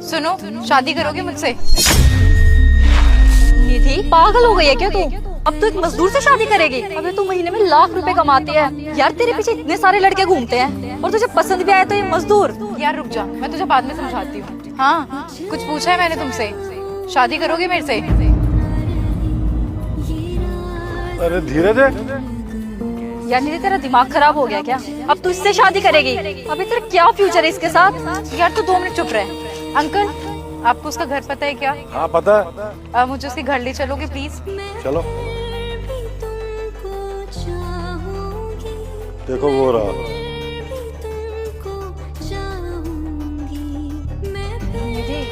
सुनो, शादी करोगे मुझसे? निधि पागल हो गई है क्या तू? अब तो एक मजदूर से शादी करेगी? अबे तू महीने में लाख रुपए कमाती है यार, तेरे पीछे इतने सारे लड़के घूमते हैं और तुझे पसंद भी आया तो ये मजदूर। यार रुक जा, मैं तुझे बाद में समझाती हूँ। हाँ, कुछ पूछा है मैंने तुमसे? शादी करोगे मेरे से? अरे धीरज है। यार निधि तेरा दिमाग खराब हो गया क्या? अब तू इससे शादी करेगी? अबे तेरा क्या फ्यूचर है इसके साथ? यार तू 2 मिनट चुप रहे। अंकल, आपको उसका घर पता है क्या? हाँ पता है। मुझे उसके घर ले चलोगे प्लीज? चलो। देखो वो रहा। निधि,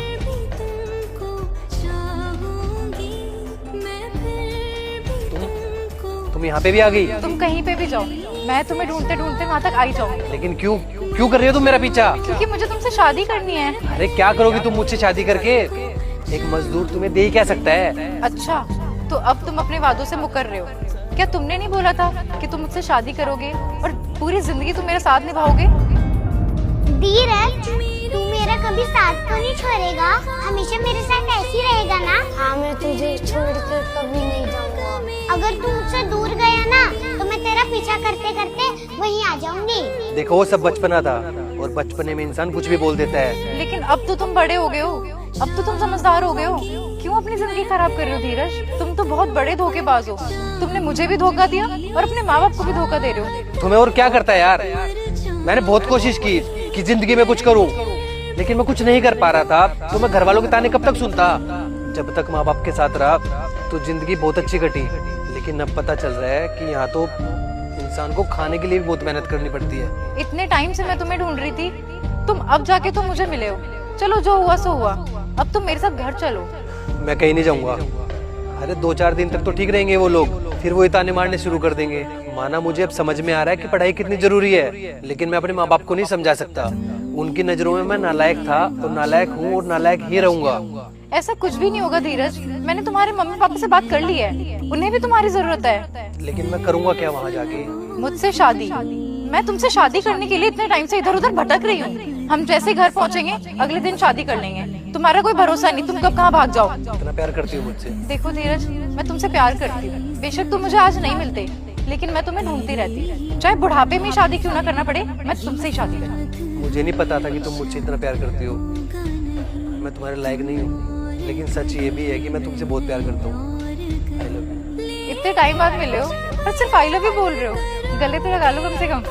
तुम यहाँ पे भी आ गई? तुम कहीं पे भी जाओ, मैं तुम्हें ढूंढते ढूंढते वहाँ तक आई जाऊंगी। लेकिन क्यों क्यों कर रही हो तुम मेरा पीछा? क्योंकि मुझे तुमसे शादी करनी है। अरे क्या करोगी तुम मुझसे शादी करके? एक मजदूर तुम्हें दे ही क्या सकता है? अच्छा, तो अब तुम अपने वादों से मुकर रहे हो? क्या तुमने नहीं बोला था कि तुम मुझसे शादी करोगे और पूरी जिंदगी तुम मेरा साथ निभाओगे? धीरज, तू मेरा कभी साथ तो नहीं छोड़ेगा? हमेशा मेरे साथ ऐसी रहेगा ना? हाँ, मैं तुझे छोड़ के कभी नहीं जाऊंगा। अगर तू मुझसे दूर गया ना तो मैं तेरा पीछा करते करते वहीं आ जाऊंगी। देखो वो सब बचपना था और बचपने में इंसान कुछ भी बोल देता है। लेकिन अब तो तुम बड़े हो गए हो, अब तो तुम समझदार हो गए हो। क्यों अपनी जिंदगी खराब कर रहे हो धीरज? तुम तो बहुत बड़े धोखेबाज हो। तुमने मुझे भी धोखा दिया और अपने माँ बाप को भी धोखा दे रहे हो। तुम्हें और क्या करता है यार? मैंने बहुत कोशिश की कि जिंदगी में कुछ करूं, लेकिन मैं कुछ नहीं कर पा रहा था। तो मैं घर वालों के ताने कब तक सुनता? जब तक माँ बाप के साथ रहा तो जिंदगी बहुत अच्छी कटी। लेकिन अब पता चल रहा है कि यहाँ तो इंसान को खाने के लिए भी बहुत मेहनत करनी पड़ती है। इतने टाइम से मैं तुम्हें ढूंढ रही थी, तुम अब जाके तो मुझे मिले हो। चलो जो हुआ सो हुआ, अब तुम मेरे साथ घर चलो। मैं कहीं नहीं जाऊंगा। अरे 2-4 दिन तक तो ठीक रहेंगे वो लोग, फिर वो ताने मारने शुरू कर देंगे। माना मुझे अब समझ में आ रहा है कि पढ़ाई कितनी जरूरी है, लेकिन मैं अपने माँ बाप को नहीं समझा सकता। उनकी नजरों में मैं नालायक था तो नालायक हूँ और नालायक ही रहूंगा। ऐसा कुछ भी नहीं होगा धीरज, मैंने तुम्हारे मम्मी पापा से बात कर ली है, उन्हें भी तुम्हारी जरूरत है। लेकिन मैं करूंगा क्या वहाँ जाके? मुझसे शादी? मैं तुमसे शादी करने के लिए इतने टाइम से इधर उधर भटक रही हूँ। हम जैसे घर पहुँचेंगे अगले दिन शादी कर लेंगे। तुम्हारा कोई भरोसा नहीं, तुम कब कहाँ भाग जाओ। इतना प्यार करती हो मुझसे? देखो धीरज, मैं तुमसे प्यार करती हूँ। बेशक तुम मुझे आज नहीं मिलते, लेकिन मैं तुम्हें ढूंढती रहती। चाहे बुढ़ापे में शादी क्यों ना करना पड़े, मैं तुमसे ही शादी करूँ। मुझे नहीं पता था कि तुम मुझसे इतना प्यार करती हो। मैं तुम्हारे लायक नहीं हूँ, लेकिन सच ये भी है कि मैं तुमसे बहुत प्यार करता हूँ। I love you। इतने टाइम बाद मिले हो और सिर्फ आई लव यू बोल रहे हो। गले तो लगा लो कम से कम।